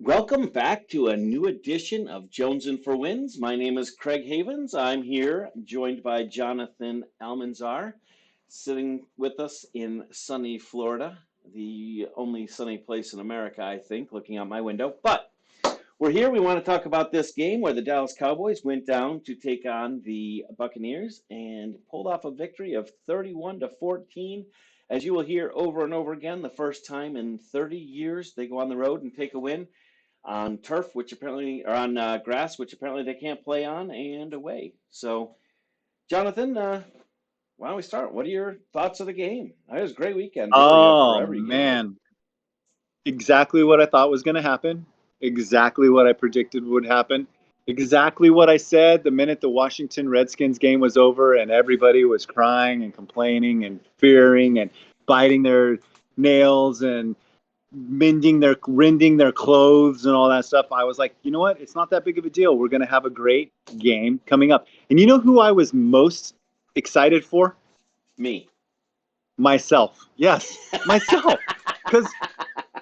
Welcome back to a new edition of Jones and for Wins. My name is Craig Havens. I'm here joined by Jonathan Almanzar, sitting with us in sunny Florida, the only sunny place in America, I think, looking out my window. But we're here. We want to talk about this game where the Dallas Cowboys went down to take on the Buccaneers and pulled off a victory of 31-14. As you will hear over and over again, the first time in 30 years they go on the road and take a win on turf, which apparently, or on grass, which apparently they can't play on, and away. So, Jonathan, why don't we start? What are your thoughts of the game? It was a great weekend, really, for Oh every game. man, exactly what I thought was going to happen. Exactly what I predicted would happen. Exactly what I said the minute the Washington Redskins game was over and everybody was crying and complaining and fearing and biting their nails and rending their clothes and all that stuff. I was like, you know what? It's not that big of a deal. We're going to have a great game coming up. And you know who I was most excited for? Me. Myself. Yes, myself. Because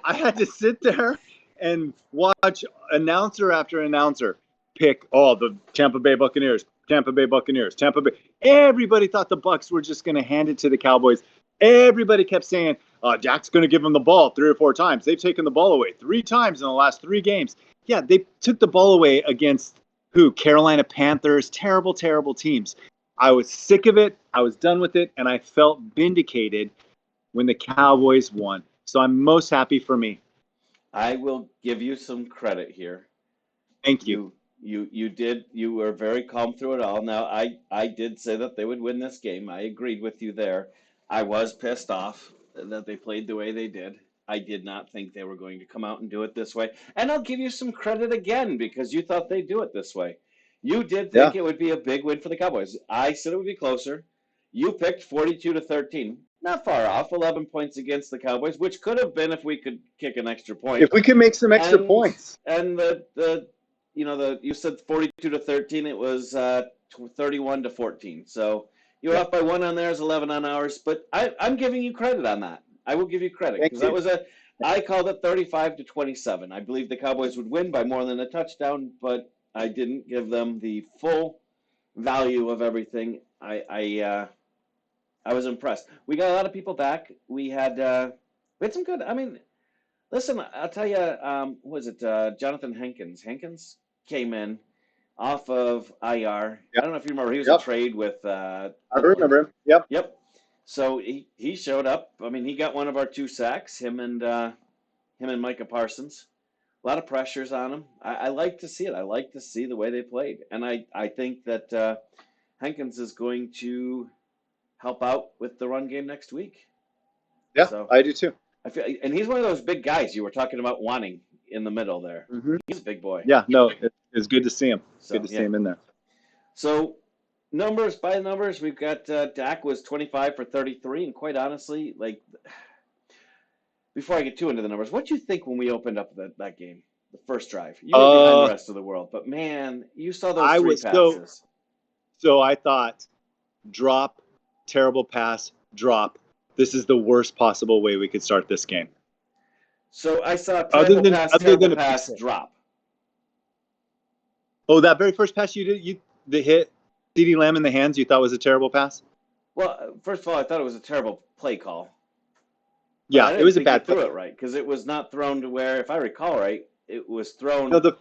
I had to sit there and watch announcer after announcer pick, the Tampa Bay Buccaneers, Tampa Bay Buccaneers, Tampa Bay. Everybody thought the Bucks were just going to hand it to the Cowboys. Everybody kept saying, Dak's going to give them the ball 3 or 4 times. They've taken the ball away 3 times in the last 3 games. Yeah, they took the ball away against who? Carolina Panthers. Terrible, terrible teams. I was sick of it. I was done with it, and I felt vindicated when the Cowboys won. So I'm most happy for me. I will give you some credit here. Thank you. You were very calm through it all. Now I did say that they would win this game. I agreed with you there. I was pissed off that they played the way they did. I did not think they were going to come out and do it this way. And I'll give you some credit again because you thought they'd do it this way. You did think Yeah. it would be a big win for the Cowboys. I said it would be closer. You picked 42-13. Not far off, 11 points against the Cowboys, which could have been if we could kick an extra point. If we could make some extra And points. and the you said 42-13. It was 31-14. So you were Yeah. off by one on theirs, 11 on ours. But I'm giving you credit on that. I will give you credit Thank because you. I called it 35-27. I believe the Cowboys would win by more than a touchdown, but I didn't give them the full value of everything. I was impressed. We got a lot of people back. We had some good. I mean, listen, I'll tell you, who was it? Jonathan Hankins. Hankins came in off of IR. I Yep. don't know if you remember. He was a Yep. trade with I Oakland. remember him. Yep. Yep. So he showed up. I mean, he got one of our two sacks. Him and Micah Parsons. A lot of pressures on him. I like to see it. I like to see the way they played, and I think that Hankins is going to help out with the run game next week. Yeah, So I do too. I feel, and he's one of those big guys you were talking about wanting in the middle there. Hmm. He's a big boy. Yeah. No, it's good to see him. Good So to see yeah. him in there. So numbers by numbers, we've got Dak was 25 for 33, and quite honestly, like before I get too into the numbers, what do you think when we opened up that game, the first drive? You were behind the Uh, rest of the world, but man, you saw those I three was so passes. so. I thought drop, terrible pass, drop. This is the worst possible way we could start this game. So I saw Other terrible than a pick pass, six. drop. Oh, that very first pass you did, the hit CD Lamb in the hands, you thought was a terrible pass. Well, first of all, I thought it was a terrible play call. But I Yeah, it didn't was a think he bad threw play. it right because it was not thrown to where, if I recall right, it was thrown. No, no,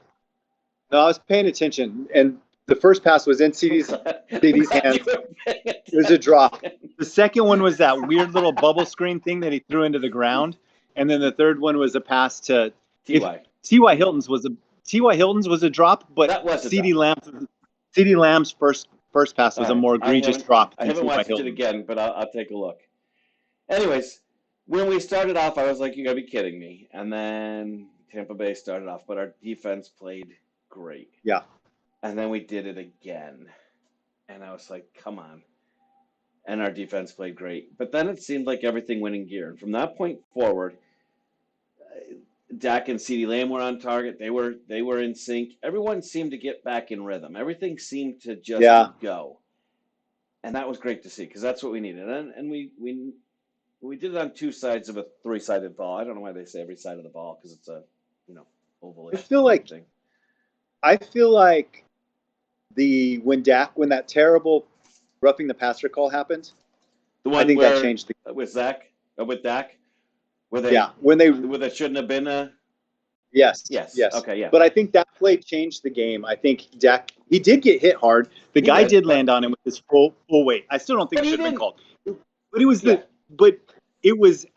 I was paying attention, and the first pass was in I'm CD's glad, I'm CD's glad you hands. were paying It was a drop. attention. The second one was that weird little bubble screen thing that he threw into the ground, and then the third one was a pass to if Ty, Ty Hilton's was a Ty Hilton's was a drop, but that was a drop. CD Lamb's first pass All was a right, more egregious drop I than haven't Ty watched it Hilton. again, but I'll take a look. Anyways, when we started off, I was like, "You gotta be kidding me!" And then Tampa Bay started off, but our defense played great, Yeah, and then we did it again, and I was like, "Come on!" And our defense played great, but then it seemed like everything went in gear, and from that point forward, Dak and CeeDee Lamb were on target. They were in sync. Everyone seemed to get back in rhythm. Everything seemed to just yeah. go, and that was great to see because that's what we needed. And we did it on two sides of a three-sided ball. I don't know why they say every side of the ball because it's a you know I ovalish feel type like thing. when that terrible roughing the passer call happened, The I one think that where changed the with Dak, where yeah, when they that shouldn't have been a yes, yes. yes. Okay, yeah, But I think that play changed the game. I think Dak he did get hit hard. The he guy did, did land on him with his full weight. I still don't think but it he should have been didn't. called. But it was Yeah,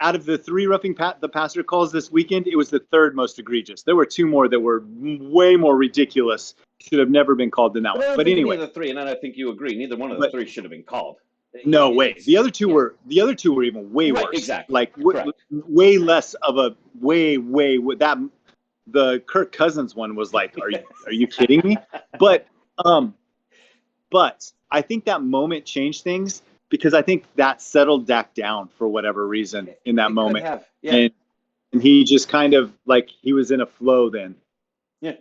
out of the three roughing the passer calls this weekend, it was the third most egregious. There were two more that were way more ridiculous. Should have never been called than that but one. I don't But think any anyway, of the three, and I think you agree. Neither one of the but three should have been called. no way. It's yeah, The other two were even way right, worse. exactly, Like correct. way less of a that the Kirk Cousins one was like, are you kidding me? But um, but I think that moment changed things because I think that settled Dak down for whatever reason in that It could moment, have, yeah, and he just kind of like he was in a flow then. yeah.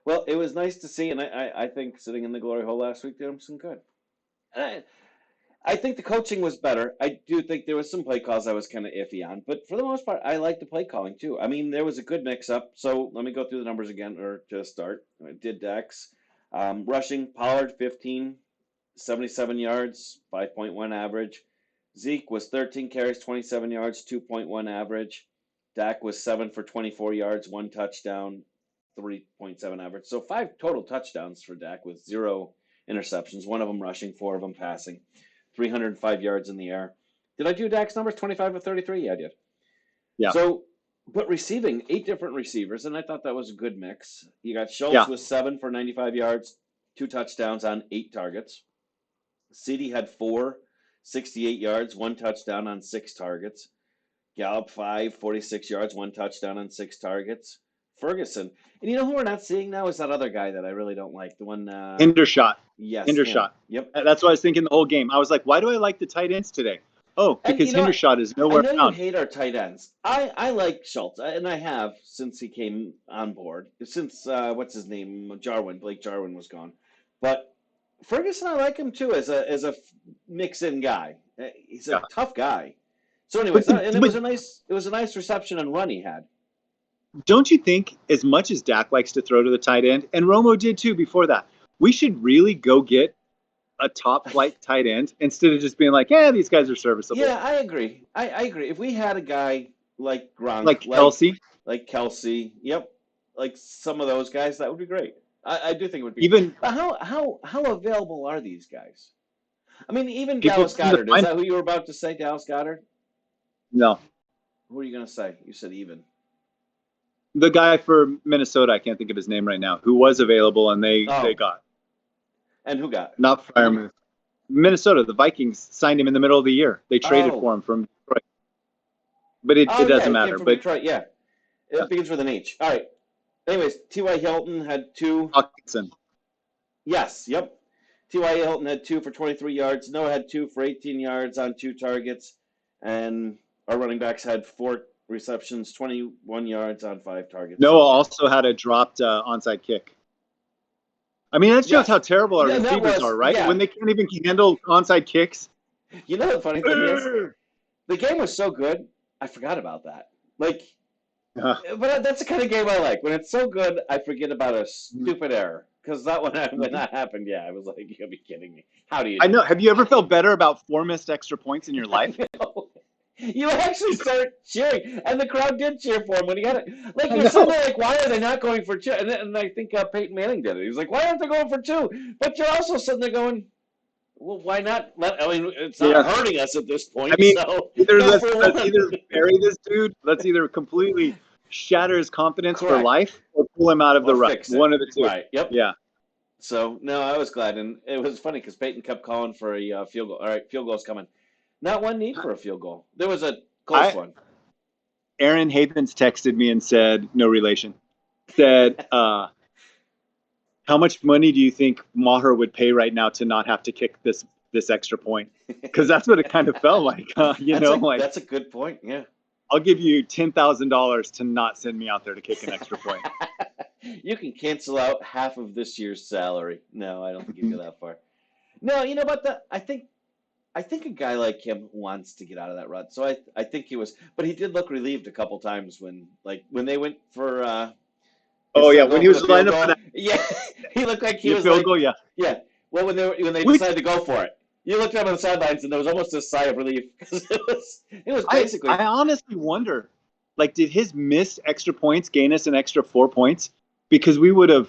Well, it was nice to see, and I think sitting in the glory hole last week did him some good. And I think the coaching was better. I do think there was some play calls I was kind of iffy on, but for the most part, I like the play calling too. I mean, there was a good mix-up. So let me go through the numbers again, or to start. I did Dex. Rushing, Pollard, 15, 77 yards, 5.1 average. Zeke was 13 carries, 27 yards, 2.1 average. Dak was 7 for 24 yards, 1 touchdown, 3.7 average. So 5 total touchdowns for Dak with 0 interceptions, 1 of them rushing, 4 of them passing. 305 yards in the air. Did I do Dak's numbers? 25 of 33? Yeah, I did. Yeah, So, but receiving 8 different receivers, and I thought that was a good mix. You got Schultz yeah. with 7 for 95 yards, 2 touchdowns on 8 targets. CD had 4, 68 yards, 1 touchdown on 6 targets. Gallup 5, 46 yards, 1 touchdown on 6 targets. Ferguson. And you know who we're not seeing now is that other guy that I really don't like. The one, Hendershot, yes, him. Hendershot. Yep. That's what I was thinking the whole game. I was like, why do I like the tight ends today? Oh, And because you know what? Hendershot is I nowhere know you found. hate our tight ends. I like Schultz, and I have since he came on board. Since what's his name, Blake Jarwin was gone. But Ferguson, I like him too as a mix-in guy. He's a Yeah, tough guy. So, anyways, and but it was a nice reception and run he had. don't you think, as much as Dak likes to throw to the tight end, and Romo did too before that, we should really go get a top flight tight end instead of just being like, yeah, these guys are serviceable. Yeah, I agree. I agree. If we had a guy like Gronk, Like Kelsey, like Kelsey, yep, like some of those guys, that would be great. I do think it would be. even But how available are these guys? I mean, even people Dallas seem to Goddard. Is find that who you were about to say, Dallas Goddard? no. Who are you going to say? You said even. The guy for Minnesota, I can't think of his name right now, who was available and they Oh, got and who got? not Fireman. Minnesota, the Vikings signed him in the middle of the year. They traded Oh, for him from Detroit, but it oh yeah, doesn't he came matter. from But Detroit. Yeah, yeah, it begins with an H. All right. Anyways, T.Y. Hilton had 2. Hawkinson. Yes, yep. T.Y. Hilton had 2 for 23 yards. Noah had 2 for 18 yards on 2 targets. And our running backs had 4 receptions, 21 yards on 5 targets. Noah So, also had a dropped onside kick. I mean, that shows how yes. terrible our Yeah, that receivers are, was, right? yeah. When they can't even handle onside kicks. You know the funny thing is, the game was so good, I forgot about that. Like, but that's the kind of game I like. When it's so good, I forget about a stupid error. Because that when that happened, yeah, I was like, you gotta be kidding me. How do you I do know. that? Have you ever felt better about 4 missed extra points in your I life? know. You actually start cheering, and the crowd did cheer for him when he got it. Like I you're sitting know. there, like, why are they not going for 2? And I think Peyton Manning did it. He was like, why aren't they going for 2? But you're also sitting there going, well, why not? I mean, it's not Yeah. hurting us at this I point, mean, so either go for let's 1. either bury this dude, let's either completely shatter his confidence for Correct, life, or pull him out of the or rut. fix it. One of the two. Right. Yep. Yeah. So no, I was glad, and it was funny because Peyton kept calling for a field goal. All right, field goal's coming. Not one need for a field goal. There was a close one. Aaron Havens texted me and said, no relation. Said, how much money do you think Maher would pay right now to not have to kick this extra point? Because that's what it kind of felt like. Like That's a good point. Yeah. I'll give you $10,000 to not send me out there to kick an extra point. You can cancel out half of this year's salary. No, I don't think you go that far. No, you know what? I think a guy like him wants to get out of that rut. So I think he was, but he did look relieved a couple times when they went for Oh yeah, start when going he for was the field lining up for goal. that Yeah, he looked like he was field like, goal, yeah. yeah. Well, when they Which decided to go for it, you looked up on the sidelines and there was almost a sigh of relief because it was I basically. honestly wonder, like, did his missed extra points gain us an extra 4 points? Because we would have,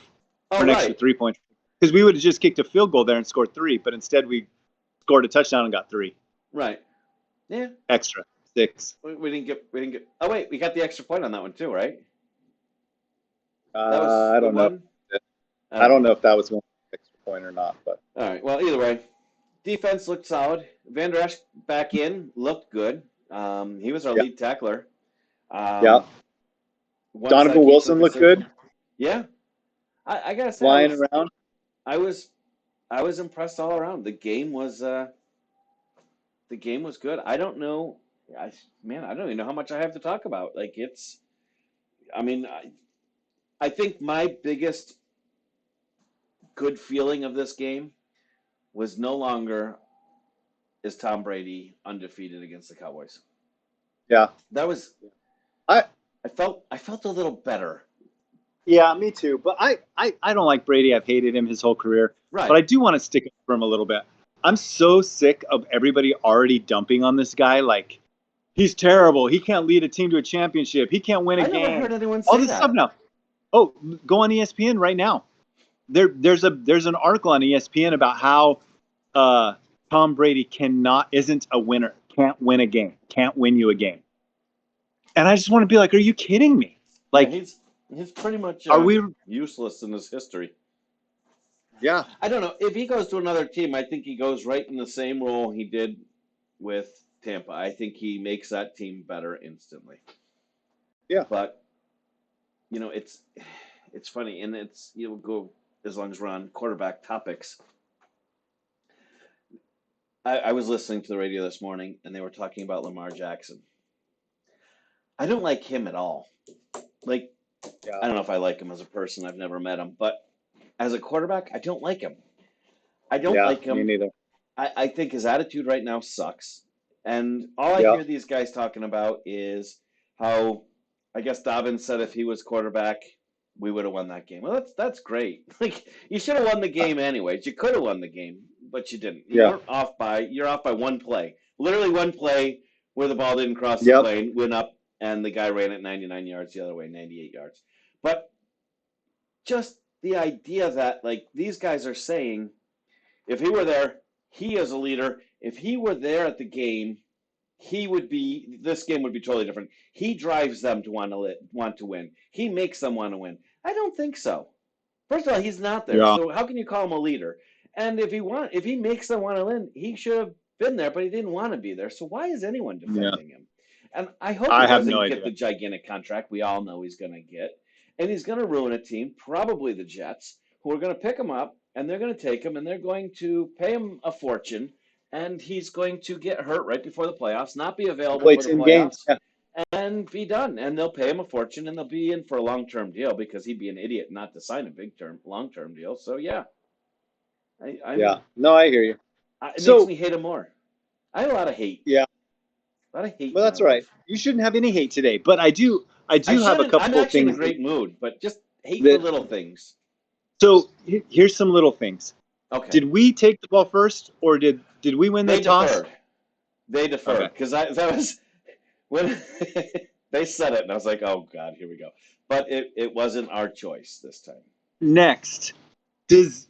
or Oh an extra right, 3 points, because we would have just kicked a field goal there and scored three, but instead we scored a touchdown and got three right. Yeah, extra, six. we didn't get. Oh wait, we got the extra point on that one too, right? That was I the don't know. one. I I don't don't know. know if that was one extra point or not, but All right. Well, either way, defense looked solid. Van Der Esch back in looked good. He was our yeah, lead tackler. yeah. Um, once that Donovan game took Wilson a looked seat. good, Yeah, I gotta say, flying around. I was, I was impressed all around. The game was good. I don't know, man, I don't even know how much I have to talk about. Like I mean, I think my biggest good feeling of this game was no longer is Tom Brady undefeated against the Cowboys. Yeah, That was I I felt a little better. yeah, me too. But I don't like Brady. I've hated him his whole career, but Right. I do want to stick up for him a little bit. I'm so sick of everybody already dumping on this guy. Like, he's terrible. He can't lead a team to a championship. He can't win a I never heard game. anyone All say this stuff that. now. Oh, go on ESPN right now. There's an article on ESPN about how Tom Brady isn't a winner, can't win a game, can't win you a game. And I just want to be like, are you kidding me? Yeah, Like, he's pretty much are we? useless in his history. Yeah, I don't know. If he goes to another team, I think he goes right in the same role he did with Tampa. I think he makes that team better instantly. yeah, But it's funny, and you'll go as long as we're on quarterback topics. I was listening to the radio this morning, and they were talking about Lamar Jackson. I don't like him at all. Like, yeah, I don't know if I like him as a person. I've never met him, but as a quarterback, I don't like him. I don't yeah. like Me him. neither. I think his attitude right now sucks. And all I Yeah, hear these guys talking about is how I guess Dobbins said if he was quarterback, we would have won that game. Well, that's great. Like you should have won the game anyways. You could have won the game, but you didn't. yeah, You're off by one play. Literally one play where the ball didn't cross the yep. plane, went up, and the guy ran it 99 yards the other way, 98 yards. But just the idea that like these guys are saying if he were there, he as a leader, if he were there at the game, this game would be totally different. He drives them to want to win. He makes them want to win. I don't think so. First of all, he's not there. Yeah, So how can you call him a leader? And if he makes them want to win, he should have been there, but he didn't want to be there. So why is anyone yeah. defending him? And I hope he I have no doesn't get idea. the gigantic contract we all know he's going to get. And he's going to ruin a team, probably the Jets, who are going to pick him up and they're going to take him and they're going to pay him a fortune. And he's going to get hurt right before the playoffs, not be available Play for the 10 games. playoffs, Yeah, and be done. And they'll pay him a fortune and they'll be in for a long-term deal because he'd be an idiot not to sign a long-term deal. So yeah, yeah. No, I hear you. it makes So me hate him more. I have yeah, a lot of hate well, in my that's all right. life. You shouldn't have any hate today, but I I do have a shouldn't. I'm couple of actually in a things great mood, but just hate for that. little things. So here's some little things. Okay, Did we take the ball first, or did we win the they toss? deferred. They Okay. deferred because that was when they said it, and I was like, "Oh God, here we go." But it wasn't our choice this time. Next, does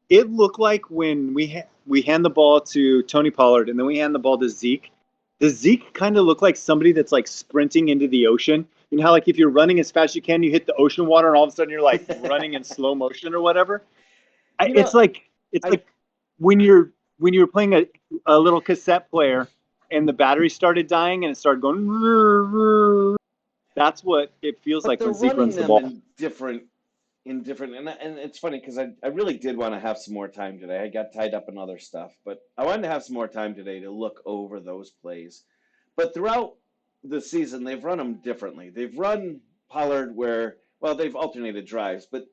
it look like when we hand the ball to Tony Pollard and then we hand the ball to Zeke? Does Zeke kind of look like somebody that's like sprinting into the ocean? You know how like if you're running as fast as you can, you hit the ocean water, and all of a sudden you're like running in slow motion or whatever. You know, It's I like when you're playing a little cassette player and the battery started dying and it started going. That's what it feels but like they're when Zeke running runs the them ball. in different and it's funny because I really did want to have some more time today. I got tied up in other stuff, but I wanted to have some more time today to look over those plays. But throughout the season, they've run them differently. They've run Pollard where, well, they've alternated drives, but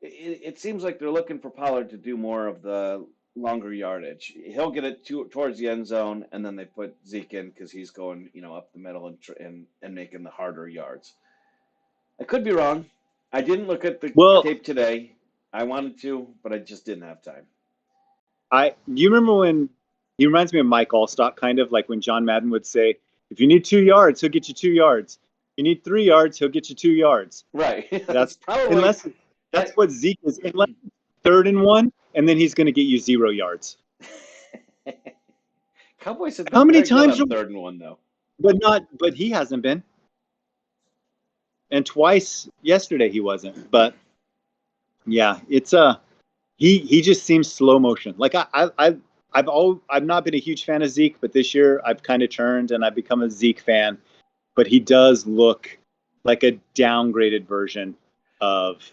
it seems like they're looking for Pollard to do more of the longer yardage. He'll get it towards the end zone, and then they put Zeke in because he's going, up the middle and making the harder yards. I could be wrong. I didn't look at the Well, tape today. I wanted to, but I just didn't have time. you remember when he reminds me of Mike Allstott, kind of like when John Madden would say, if you need 2 yards, he'll get you 2 yards. You need 3 yards, he'll get you 2 yards. Right. That's probably that's what Zeke is. Unless 3rd and 1, and then he's going to get you 0 yards. Cowboys have How been many very good times? on 3rd and 1, though. But he hasn't been. And twice yesterday he wasn't. But yeah, it's he just seems slow motion. Like I've not been a huge fan of Zeke, but this year I've kind of turned and I've become a Zeke fan. But he does look like a downgraded version of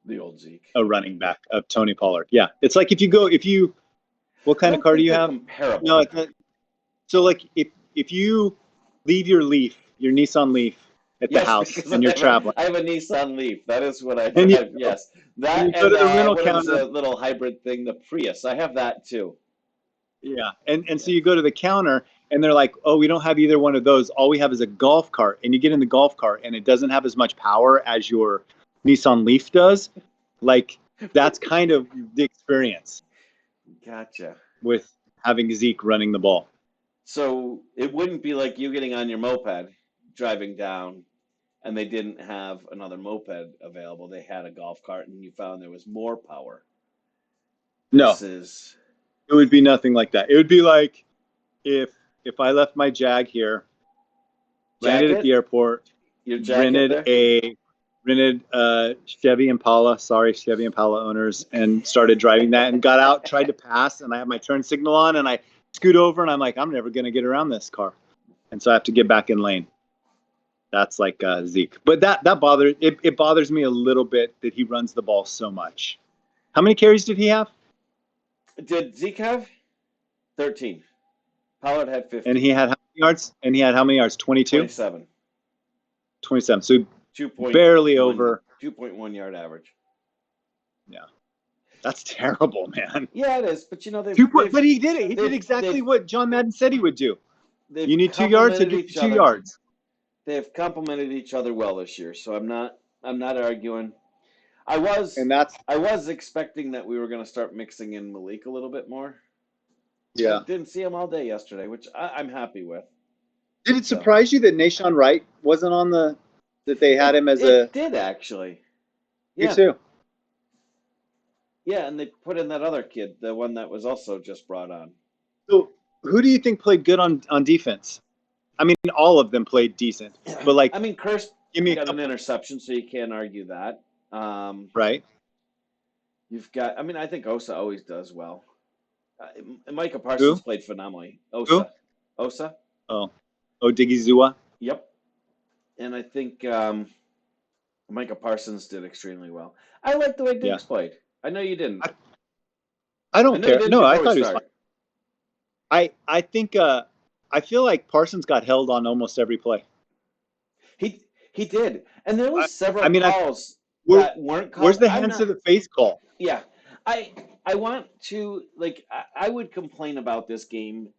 the old Zeke, a running back of Tony Pollard. Yeah, it's like what kind of car do you have? Comparable. No, so like if you leave your Nissan Leaf at the house and you're traveling. I have a Nissan Leaf. That is what I drive. Yes, that and go to the rental counter. A little hybrid thing, the Prius. I have that too. Yeah, and so you go to the counter and they're like, "Oh, we don't have either one of those. All we have is a golf cart." And you get in the golf cart and it doesn't have as much power as your Nissan Leaf does. Like that's kind of the experience. Gotcha. With having Zeke running the ball. So it wouldn't be like you getting on your moped, driving down, and they didn't have another moped available. They had a golf cart, and you found there was more power. No, it would be nothing like that. It would be like if I left my Jag here, landed at the airport, rented a Chevy Impala. Sorry, Chevy Impala owners, and started driving that and got out, tried to pass, and I have my turn signal on, and I scoot over, and I'm like, I'm never going to get around this car, and so I have to get back in lane. That's like Zeke, but that bothers it bothers me a little bit that he runs the ball so much. How many carries did he have? Did Zeke have 13? Pollard had 15. And he had how many yards? 22? 27. So barely over 2.1 yard average. Yeah. That's terrible, man. Yeah, it is. But but he did it. He did exactly what John Madden said he would do. You need 2 yards, he'll get you 2 yards. They've complemented each other well this year, so I'm not arguing. I was expecting that we were going to start mixing in Malik a little bit more. Yeah. I didn't see him all day yesterday, which I'm happy with. Did it surprise you that Nashawn Wright wasn't on that they had him as It did, actually. Yeah. Me too. Yeah, and they put in that other kid, the one that was also just brought on. So who do you think played good on defense? I mean, all of them played decent. But like, I mean, Kirst got an interception, so you can't argue that. Right. You've got, I mean, I think Osa always does well. Micah Parsons played phenomenally. Osa. Oh, Odigizua. Yep. And I think Micah Parsons did extremely well. I like the way Diggs played. I know you didn't. I don't care. No, I thought he was fine. I think I feel like Parsons got held on almost every play. He did. And there was several calls that weren't called. Where's the hands to the face call? Yeah. I want to, like, I would complain about this game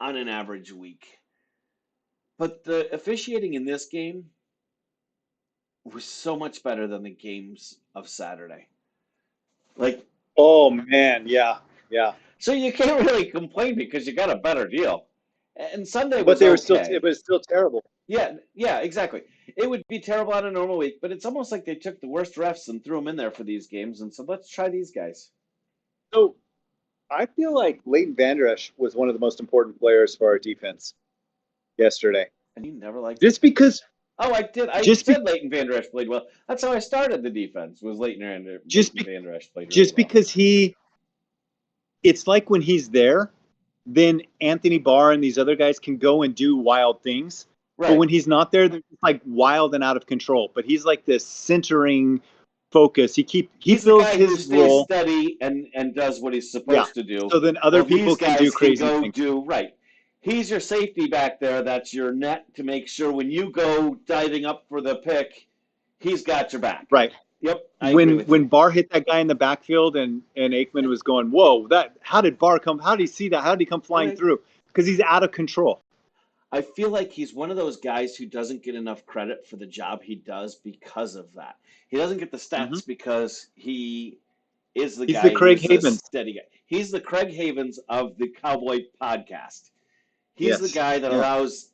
on an average week. But the officiating in this game was so much better than the games of Saturday. Like, oh man, yeah. So you can't really complain because you got a better deal. And Sunday was but they were okay. It was still terrible. Yeah, exactly. It would be terrible on a normal week, but it's almost like they took the worst refs and threw them in there for these games and said, let's try these guys. So I feel like Leighton Vander Esch was one of the most important players for our defense yesterday. And you never liked just because. Oh, I did. I said Leighton Vander Esch played well. That's how I started the defense. Was Leighton Vander Esch played really well. Because it's like when he's there, then Anthony Barr and these other guys can go and do wild things. Right. But when he's not there, they're like wild and out of control. But he's like this centering focus. He fills his role steady and does what he's supposed to do. So then other people can do crazy things. Right. He's your safety back there. That's your net to make sure when you go diving up for the pick, he's got your back. Right. Yep. When Barr hit that guy in the backfield and Aikman was going, whoa, how did Barr come? How did he see that? How did he come flying through? Because he's out of control. I feel like he's one of those guys who doesn't get enough credit for the job he does because of that. He doesn't get the Hmm. stats because he is the He's the guy Craig who's a Havens. steady guy. He's the Craig Havens of the Cowboy podcast. He's the Yes. guy that Yeah. allows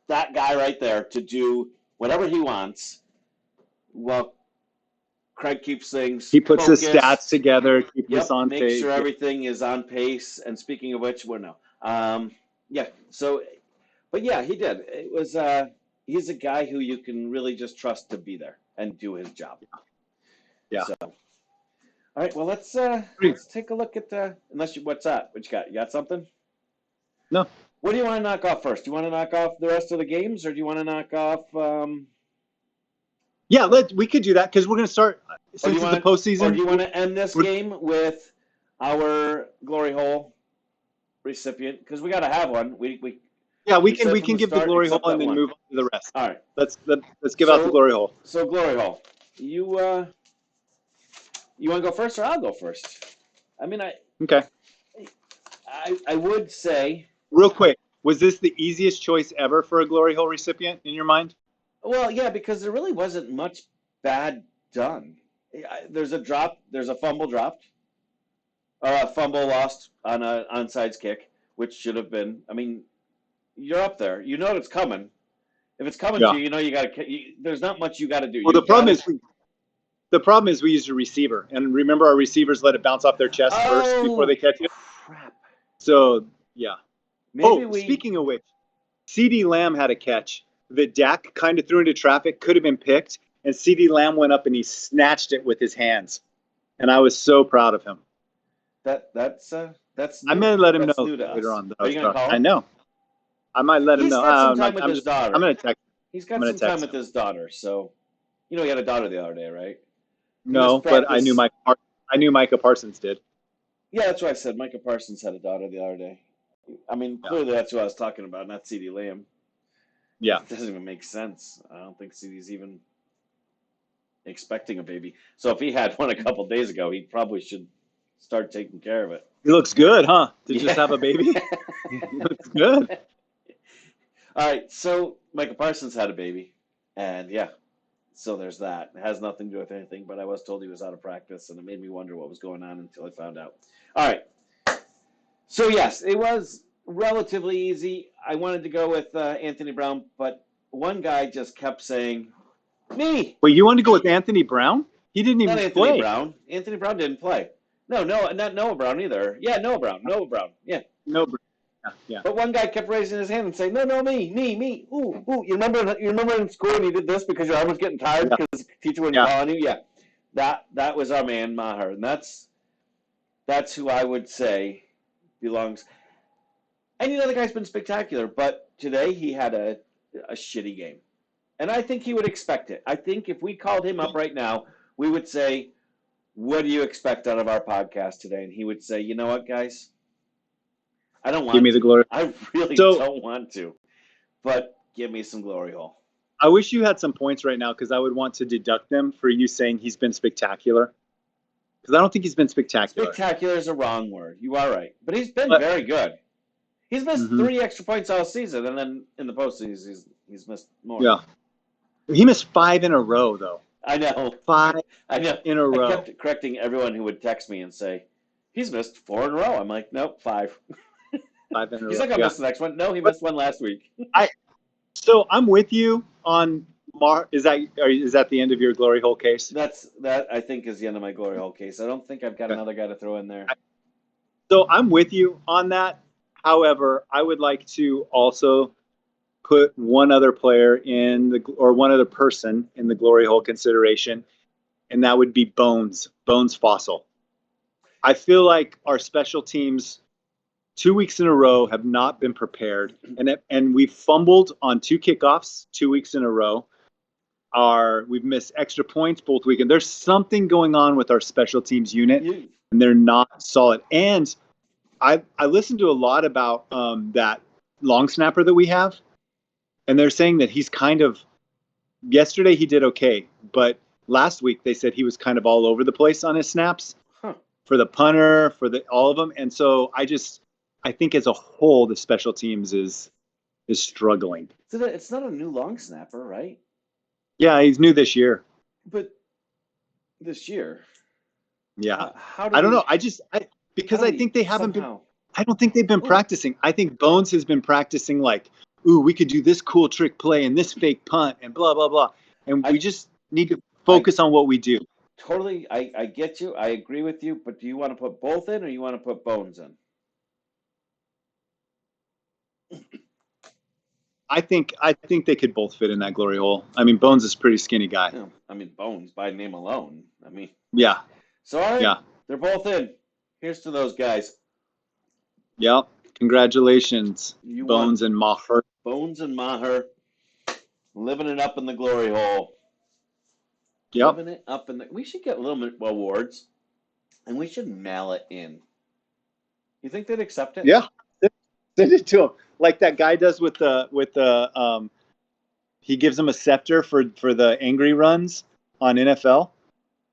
that guy right there to do whatever he wants. Well, Craig keeps things He puts focused. his stats together, keeps us Yep, on make pace. sure everything is on pace. And speaking of which, well, no. Yeah, so, but yeah, he did. It was, he's a guy who you can really just trust to be there and do his job. Yeah. So, all right, well, let's take a look at unless you, what's that? What you got? You got something? No. What do you want to knock off first? Do you want to knock off the rest of the games, or do you want to knock off? Yeah, we could do that because we're going to start since it's the postseason. Or do you want to end this game with our glory hole recipient? Because we got to have one. We can give the glory hole and then move on to the rest. All right. Let's give out the glory hole. So glory hole, you want to go first or I'll go first? I mean, Okay. I would say. Real quick, was this the easiest choice ever for a glory hole recipient in your mind? Well, yeah, because there really wasn't much bad done. There's a fumble dropped, or a fumble lost on an onside kick, which should have been. I mean, you're up there. You know it's coming. If it's coming to you, you know you got to. There's not much you got to do. Well, the problem is we used a receiver, and remember our receivers let it bounce off their chest first before they catch it. Crap. So yeah. Speaking of which, CeeDee Lamb had a catch that Dak kind of threw into traffic, could have been picked, and CeeDee Lamb went up and he snatched it with his hands, and I was so proud of him. That's. I may let him know later on. Are you gonna call him? I know. I might let him know. He's got some time with his daughter. I'm gonna text him. He's got some time with his daughter, so he had a daughter the other day, right? No, but I knew Micah Parsons did. Yeah, that's what I said. Micah Parsons had a daughter the other day. I mean, clearly that's who I was talking about, not CeeDee Lamb. Yeah. It doesn't even make sense. I don't think CeeDee's even expecting a baby. So if he had one a couple days ago, he probably should start taking care of it. He looks good, huh? To just have a baby? He looks good. All right, so Micah Parsons had a baby, and so there's that. It has nothing to do with anything, but I was told he was out of practice, and it made me wonder what was going on until I found out. All right. So, yes, it was relatively easy. I wanted to go with Anthony Brown, but one guy just kept saying, me. Wait, you wanted to go with Anthony Brown? He didn't even play. Anthony Brown. Anthony Brown didn't play. No, not Noah Brown either. Yeah, Noah Brown. Yeah. No. Yeah. But one guy kept raising his hand and saying, "No, me. Ooh. You remember in school when you did this because your arm was getting tired because the teacher wouldn't call on you? Yeah. That was our man Maher, and that's who I would say belongs. And the guy's been spectacular, but today he had a shitty game. And I think he would expect it. I think if we called him up right now, we would say, what do you expect out of our podcast today? And he would say, you know what, guys? I don't want to. Give me the glory. I really don't want to. But give me some glory hole. I wish you had some points right now because I would want to deduct them for you saying he's been spectacular. Because I don't think he's been spectacular. Spectacular is a wrong word. You are right. But he's been very good. He's missed 3 extra points all season, and then in the postseason, he's missed more. Yeah. He missed 5 in a row, though. I know. 5 I know. In a row. I kept correcting everyone who would text me and say, he's missed 4 in a row. I'm like, nope, 5. 5 in a row. He's like, I'll miss the next one. No, he missed one last week. So I'm with you on Is that the end of your glory hole case? That I think is the end of my glory hole case. I don't think I've got another guy to throw in there. So I'm with you on that. However, I would like to also put one other player one other person in the glory hole consideration, and that would be Bones Fossil. I feel like our special teams 2 weeks in a row have not been prepared, and we've fumbled on 2 kickoffs 2 weeks in a row. We've missed extra points both weekends. There's something going on with our special teams unit, and they're not solid. And I listened to a lot about that long snapper that we have, and they're saying that he's yesterday he did okay, but last week they said he was kind of all over the place on his snaps for the punter, for all of them. And so I think as a whole, the special teams is is struggling. It's not a new long snapper, right? Yeah, he's new this year. But this year, Yeah. how do I don't we? know. Because I think they haven't been. Somehow. I don't think they've been practicing. I think Bones has been practicing like, ooh, we could do this cool trick play and this fake punt and blah, blah, blah. And we just need to focus on what we do. Totally, I get you. I agree with you. But do you want to put both in or you want to put Bones in? I think they could both fit in that glory hole. I mean, Bones is a pretty skinny guy. Yeah, I mean, Bones by name alone. I mean, yeah. So all right, yeah. They're both in. Here's to those guys. Yep. Congratulations, You Bones won. and Maher. Bones and Maher living it up in the glory hole. Yep. Living it up in the. We should get little awards, and we should mail it in. You think they'd accept it? Yeah. Send it to him like that guy does with the he gives him a scepter for the angry runs on NFL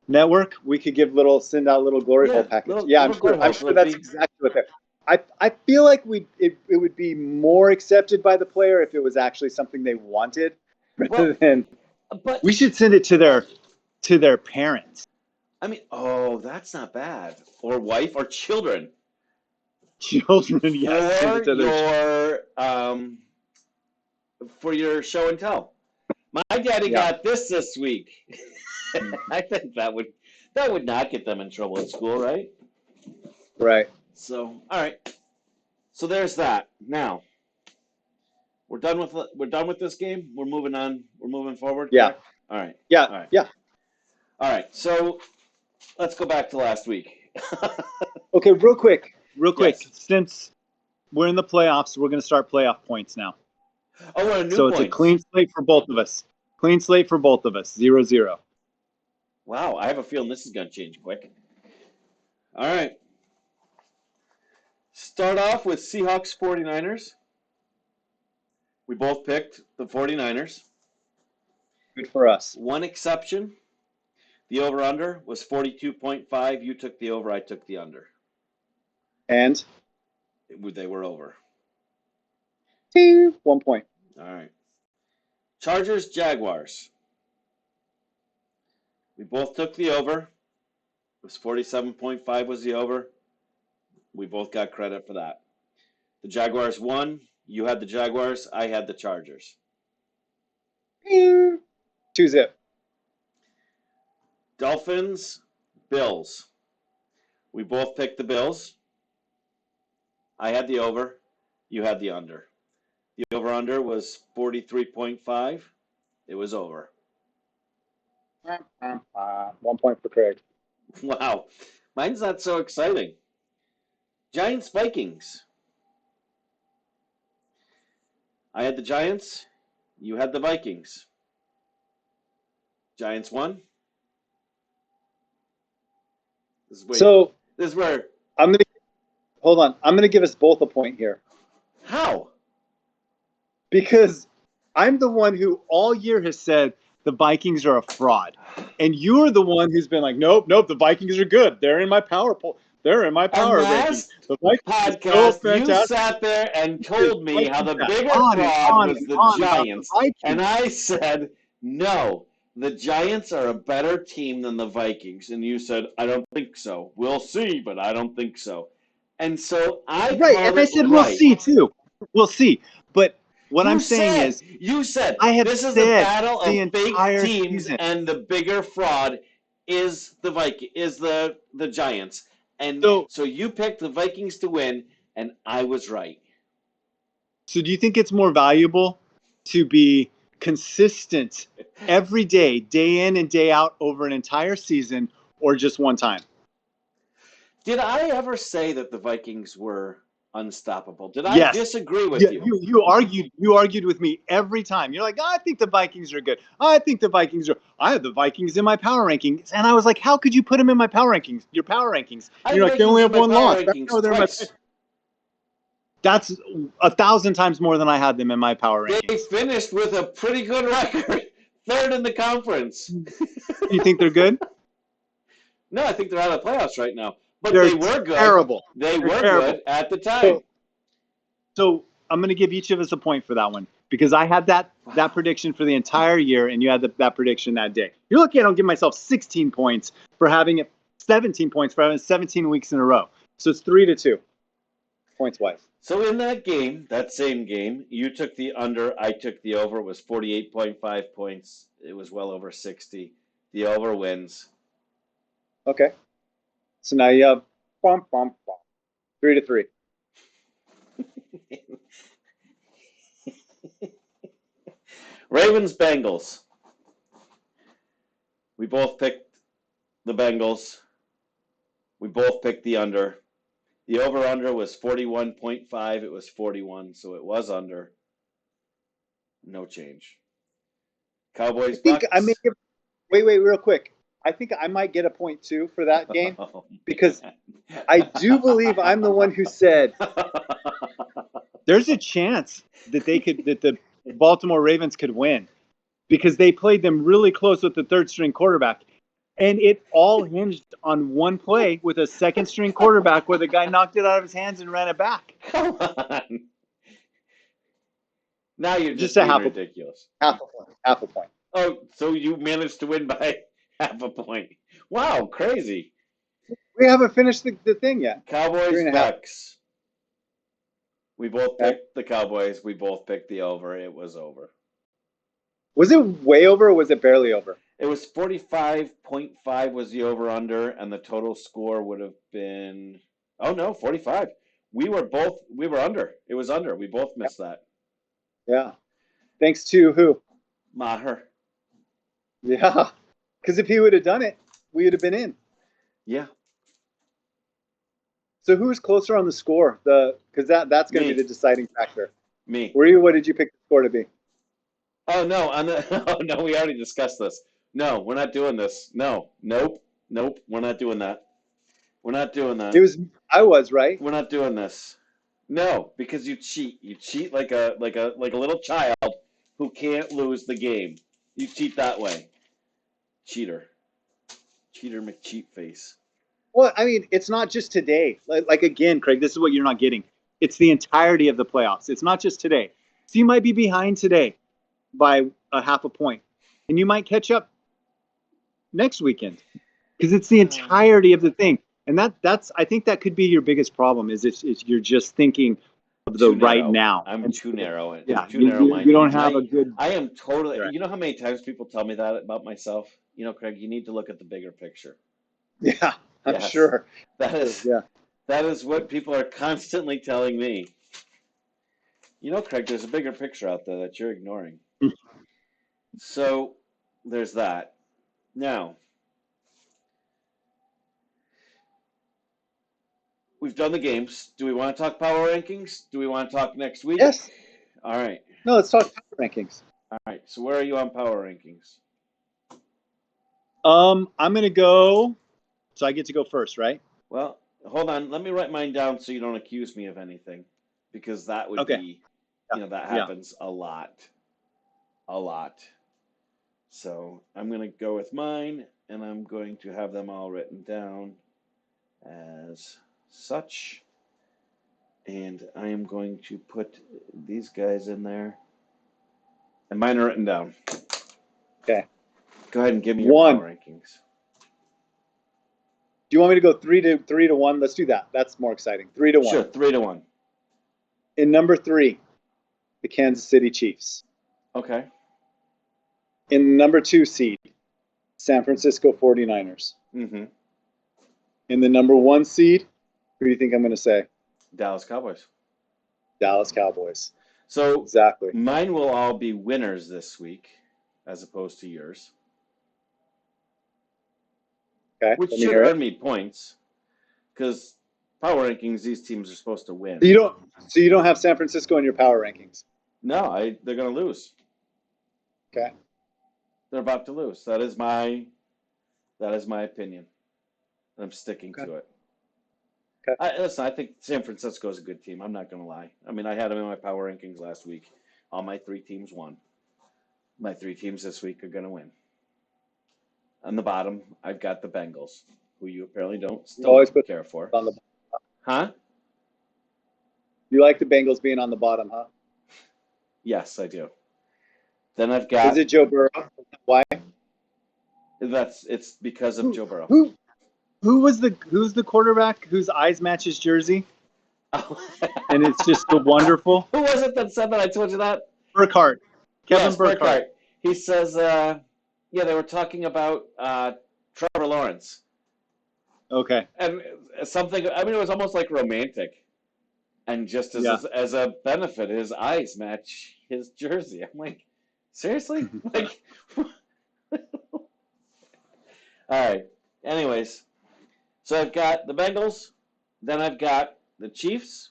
Network. We could send out little glory hole packets. I'm sure that's exactly what they're. I feel like it would be more accepted by the player if it was actually something they wanted rather than. But we should send it to their parents. I mean, that's not bad. Or wife or children. Children, yes. For your show and tell. My daddy got this week. I think that would not get them in trouble at school, right? Right. So, all right. So there's that. Now, we're done with this game. We're moving on. We're moving forward. Yeah. Correct? All right. Yeah. All right. Yeah. All right. So let's go back to last week. Okay, real quick. Yes. Since we're in the playoffs, we're going to start playoff points now. Oh, we're new So points. It's a clean slate for both of us. 0-0. Wow, I have a feeling this is going to change quick. All right. Start off with Seahawks 49ers. We both picked the 49ers. Good for us. One exception. The over-under was 42.5. You took the over, I took the under. And? They were over. Ding! 1 point. All right. Chargers, Jaguars. We both took the over. It was 47.5 was the over. We both got credit for that. The Jaguars won. You had the Jaguars. I had the Chargers. Ding! 2-0. Dolphins, Bills. We both picked the Bills. I had the over. You had the under. The over-under was 43.5. It was over. 1 point for Craig. Wow. Mine's not so exciting. Giants, Vikings. I had the Giants. You had the Vikings. Giants won. This is where hold on. I'm gonna give us both a point here. How? Because I'm the one who all year has said the Vikings are a fraud, and you're the one who's been like, nope, the Vikings are good. They're in my power poll. They're in my power rankings. The Vikings podcast, you sat there and told me how the bigger fraud was the Giants, and I said no. The Giants are a better team than the Vikings. And you said, I don't think so. We'll see, but I don't think so. And so I said, we'll see, too. We'll see. But what I'm saying is... You said, this is a battle of fake teams, and the bigger fraud is the Giants. And so you picked the Vikings to win, and I was right. So do you think it's more valuable to be consistent every day, day in and day out over an entire season, or just one time? Did I ever say that the Vikings were unstoppable? Did I disagree with you? You argued with me every time. You're like, I think the Vikings are good. I have the Vikings in my power rankings. And I was like, how could you put them in my power rankings? Your power rankings. You're like, they only have one loss. That's 1,000 times more than I had them in my power rankings. They finished with a pretty good record. Third in the conference. You think they're good? No, I think they're out of the playoffs right now. But they were good. Terrible. They were good at the time. So I'm going to give each of us a point for that one because I had that prediction for the entire year, and you had that prediction that day. You're lucky I don't give myself 16 points for having it, 17 points for having 17 weeks in a row. So it's 3-2 points wise. So in that game, that same game, you took the under, I took the over. It was 48.5 points. It was well over 60. The over wins. Okay. So now you have 3-3. Ravens, Bengals. We both picked the Bengals. We both picked the under. The over-under was 41.5. It was 41, so it was under. No change. Cowboys, I think Bucks. I may give, wait, real quick. I think I might get a point too for that game because I do believe I'm the one who said there's a chance that the Baltimore Ravens could win because they played them really close with the third string quarterback. And it all hinged on one play with a second string quarterback where the guy knocked it out of his hands and ran it back. Come on. Now you're just being ridiculous. Half a point. Oh, so you managed to win by half a point. Wow, crazy. We haven't finished the thing yet. Cowboys, Bucks. We both picked the Cowboys. We both picked the over. It was over. Was it way over or was it barely over? It was 45.5 was the over-under, and the total score would have been, 45. We were under. It was under. We both missed that. Yeah. Thanks to who? Maher. Yeah. Because if he would have done it, we would have been in. Yeah. So who's closer on the score? Because that's going to be the deciding factor. Me. What did you pick the score to be? Oh, no. No, we already discussed this. No, we're not doing this. Nope. We're not doing that. We're not doing that. I was right. We're not doing this. No, because you cheat. You cheat like a little child who can't lose the game. You cheat that way. Cheater McCheat face. Well, I mean, it's not just today. Like again, Craig, this is what you're not getting. It's the entirety of the playoffs. It's not just today. So you might be behind today by a half a point, and you might catch up next weekend because it's the entirety of the thing. And that's I think that could be your biggest problem is you're just thinking of the right now. I'm too narrow. Yeah, too narrow-minded. You don't have a good. I am totally. Right. You know how many times people tell me that about myself? You know, Craig, you need to look at the bigger picture. Yeah, I'm sure. That is what people are constantly telling me. You know, Craig, there's a bigger picture out there that you're ignoring. So there's that. Now, we've done the games. Do we want to talk power rankings? Do we want to talk next week? Yes. All right. No, let's talk power rankings. All right. So where are you on power rankings? I'm going to go. So I get to go first, right? Well, hold on. Let me write mine down so you don't accuse me of anything, because that would be, that happens a lot. A lot. So I'm going to go with mine, and I'm going to have them all written down as such. And I am going to put these guys in there. And mine are written down. Okay. Go ahead and give me your power rankings. Do you want me to go 3-1? Let's do that. That's more exciting. 3-1. Sure, 3-1. In number 3, the Kansas City Chiefs. Okay. In number 2 seed, San Francisco 49ers. Mm-hmm. In the number 1 seed, who do you think I'm going to say? Dallas Cowboys. Dallas Cowboys. So exactly. Mine will all be winners this week, as opposed to yours. Okay. Which should earn me points, because power rankings, these teams are supposed to win. So you don't have San Francisco in your power rankings? No, they're going to lose. Okay. They're about to lose. That is my opinion. I'm sticking to it. Okay. Listen, I think San Francisco is a good team. I'm not going to lie. I mean, I had them in my power rankings last week. All my 3 teams won. My 3 teams this week are going to win. On the bottom, I've got the Bengals, who you apparently don't care for. On the... Huh? You like the Bengals being on the bottom, huh? Yes, I do. Then I've Is got it Joe Burrow? Why? it's because of Who Joe Burrow. who who's the quarterback whose eyes match his jersey? And it's just so wonderful. Who was it that said that? I told you that. Burkhardt. Kevin Yes, Burkhardt. Burkhardt. He says, yeah, they were talking about Trevor Lawrence Okay. and something. I mean, it was almost like romantic, and just Yeah. as a benefit, his eyes match his jersey. I'm like, seriously? Like, all right. Anyways, so I've got the Bengals, then I've got the Chiefs,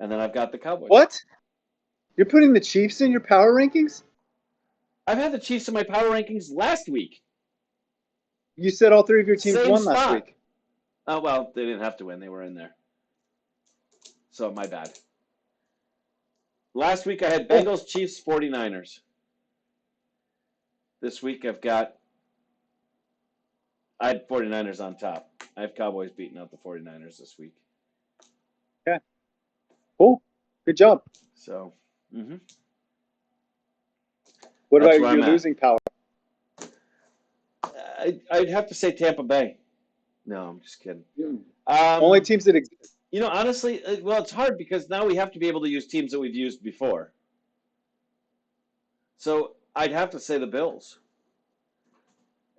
and then I've got the Cowboys. What? You're putting the Chiefs in your power rankings? I've had the Chiefs in my power rankings last week. You said all three of your teams Same won last spot. week. Oh, well, they didn't have to win. They were in there. So, my bad. Last week I had Bengals, Chiefs, 49ers. This week I had 49ers on top. I have Cowboys beating out the 49ers this week. Okay. Cool. Good job. So, What That's about where your I'm at. losing power? I'd have to say Tampa Bay. No, I'm just kidding. Only teams that exist. You know, honestly, well, it's hard because now we have to be able to use teams that we've used before. So I'd have to say the Bills.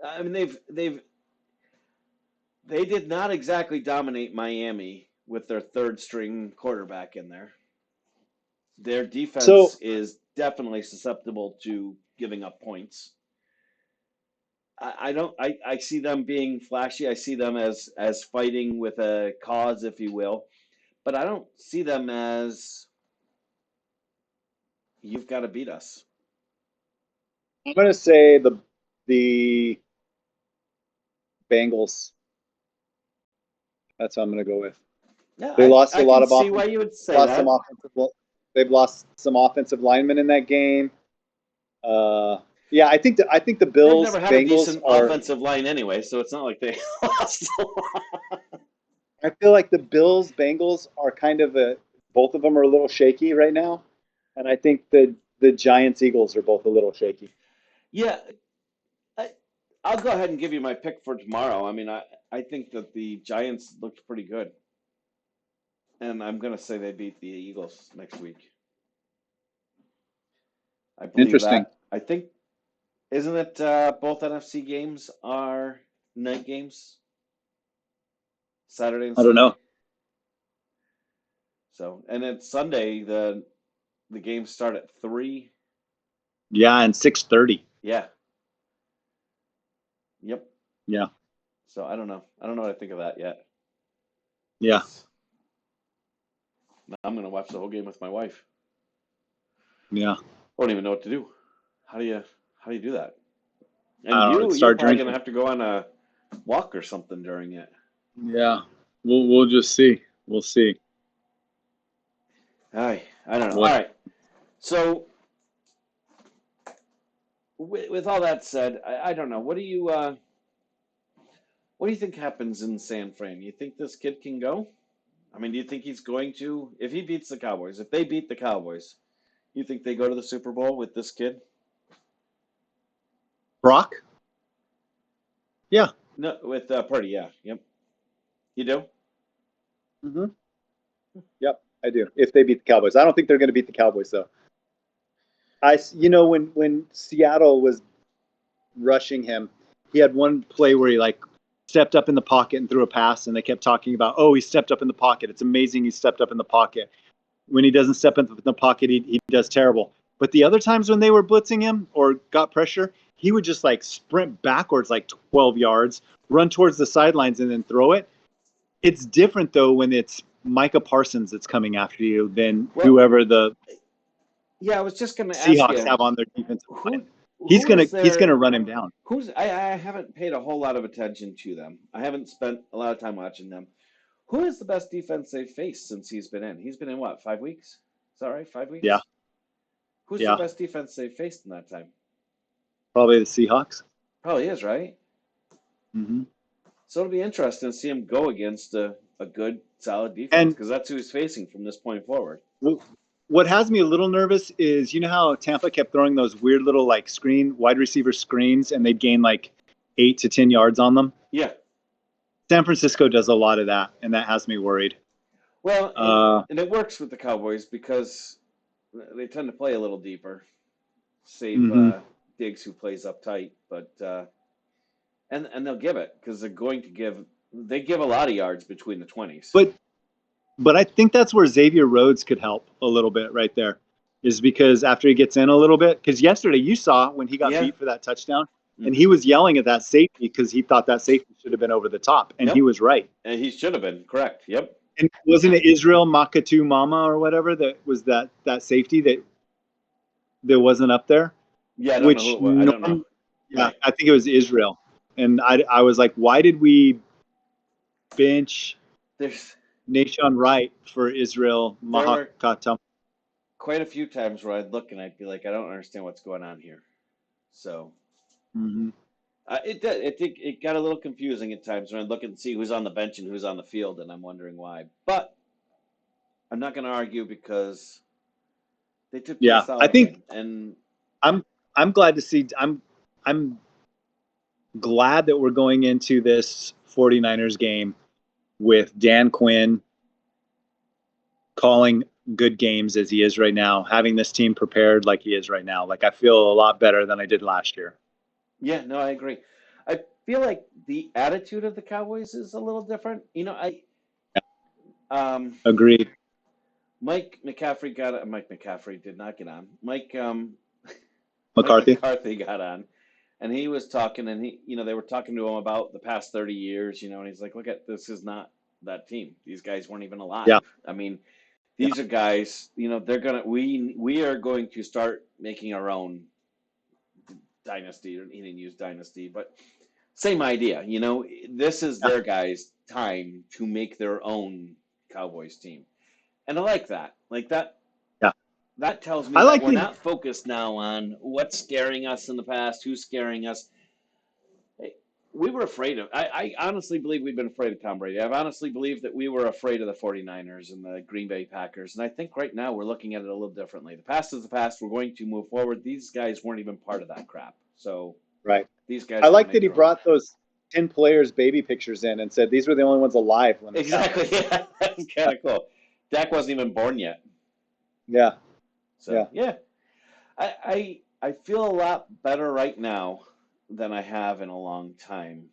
I mean, they did not exactly dominate Miami with their third string quarterback in there. Their defense is definitely susceptible to giving up points. I see them being flashy. I see them as fighting with a cause, if you will. But I don't see them as you've got to beat us. I'm going to say the Bengals. That's what I'm going to go with. Yeah, They lost I a lot can of see why you would say lost that. They've lost some offensive linemen in that game. Yeah, I think the They've Bills never had a Bengals decent are. offensive line anyway, so it's not like they lost a lot. I feel like the Bills Bengals are kind of both of them are a little shaky right now, and I think the Giants Eagles are both a little shaky. Yeah, I'll go ahead and give you my pick for tomorrow. I mean, I think that the Giants looked pretty good, and I'm going to say they beat the Eagles next week. I believe Interesting. that. I think, isn't it both NFC games are night games? Saturday and I don't Sunday? know. So, and then Sunday, the games start at 3. Yeah, and 6:30. Yeah. Yep. Yeah. So I don't know. I don't know what I think of that yet. Yeah. I'm going to watch the whole game with my wife. Yeah. I don't even know what to do. How do you do that? And I don't know, you're start probably drinking. going to have to go on a walk or something during it. Yeah. We'll just see. We'll see. I don't know. What? All right. So with all that said, I don't know. What do you think happens in San Fran? You think this kid can go? I mean, do you think he's going to, if he beats the Cowboys, if they beat the Cowboys, you think they go to the Super Bowl with this kid? Brock? Yeah. No, with Purdy, yeah. Yep. You do? Mm-hmm. Yep, I do. If they beat the Cowboys. I don't think they're going to beat the Cowboys, though. When Seattle was rushing him, he had one play where he stepped up in the pocket and threw a pass, and they kept talking about, oh, he stepped up in the pocket. It's amazing he stepped up in the pocket. When he doesn't step in the pocket, he does terrible. But the other times when they were blitzing him or got pressure, he would just sprint backwards 12 yards, run towards the sidelines, and then throw it. It's different, though, when it's Micah Parsons that's coming after you than whoever the I was just going to ask Seahawks you have on their defensive line. He's gonna run him down. I haven't paid a whole lot of attention to them. I haven't spent a lot of time watching them. Who is the best defense they've faced since he's been in? He's been in what, 5 weeks? Is that right? 5 weeks? Yeah. Who's the best defense they've faced in that time? Probably the Seahawks. Probably is, right? Mm-hmm. So it'll be interesting to see him go against a a good, solid defense And because that's who he's facing from this point forward. what has me a little nervous is, you know how Tampa kept throwing those weird little like wide receiver screens, and they'd gain like 8 to 10 yards on them? Yeah. San Francisco does a lot of that, and that has me worried. Well, and it works with the Cowboys because they tend to play a little deeper, save Diggs, who plays up tight, but and they'll give it because they give a lot of yards between the 20s. But I think that's where Xavier Rhodes could help a little bit right there, is because after he gets in a little bit, because yesterday you saw when he got beat for that touchdown, and he was yelling at that safety because he thought that safety should have been over the top, and he was right. And he should have been, correct, yep. And wasn't it Israel Makatu Mama or whatever that was that safety that wasn't up there? Yeah, I don't know who it was. I don't know. Yeah, right. I think it was Israel. And I was like, why did we bench Nation Wright for Israel Mahakatam? Quite a few times where I'd look and I'd be like, I don't understand what's going on here. So it got a little confusing at times when I'd look and see who's on the bench and who's on the field, and I'm wondering why. But I'm not going to argue because they took the solid I think game. And I'm glad to see. I'm glad that we're going into this 49ers game with Dan Quinn calling good games as he is right now, having this team prepared like he is right now. Like, I feel a lot better than I did last year. Yeah, no, I agree. I feel like the attitude of the Cowboys is a little different. You know, Agreed. Mike McCaffrey did not get on. McCarthy got on, and he was talking, and they were talking to him about the past 30 years, and he's like, look at, this is not that team. These guys weren't even alive. Yeah. I mean, these are guys, we are going to start making our own dynasty. He didn't use dynasty, but same idea. This is their guys' time to make their own Cowboys team. And I like that. Yeah. That tells me that we're not focused now on what's scaring us in the past, who's scaring us. We were afraid of, I honestly believe we've been afraid of Tom Brady. I've honestly believed that we were afraid of the 49ers and the Green Bay Packers. And I think right now we're looking at it a little differently. The past is the past. We're going to move forward. These guys weren't even part of that crap. So these guys. I like that he brought those 10 players' baby pictures in and said these were the only ones alive when exactly. Yeah, that's kind of cool. Dak wasn't even born yet. Yeah. So yeah. I feel a lot better right now than I have in a long time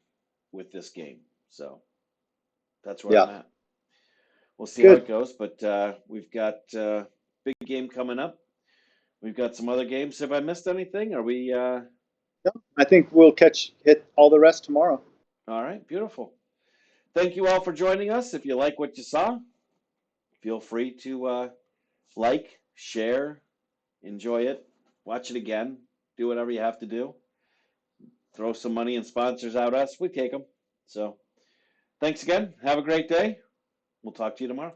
with this game. So that's where I'm at. We'll see how it goes, but we've got a big game coming up. We've got some other games. Have I missed anything? Are we? No, I think we'll hit all the rest tomorrow. All right, beautiful. Thank you all for joining us. If you like what you saw, feel free to like, share, enjoy it, watch it again, do whatever you have to do. Throw some money and sponsors out us. We take them. So thanks again. Have a great day. We'll talk to you tomorrow.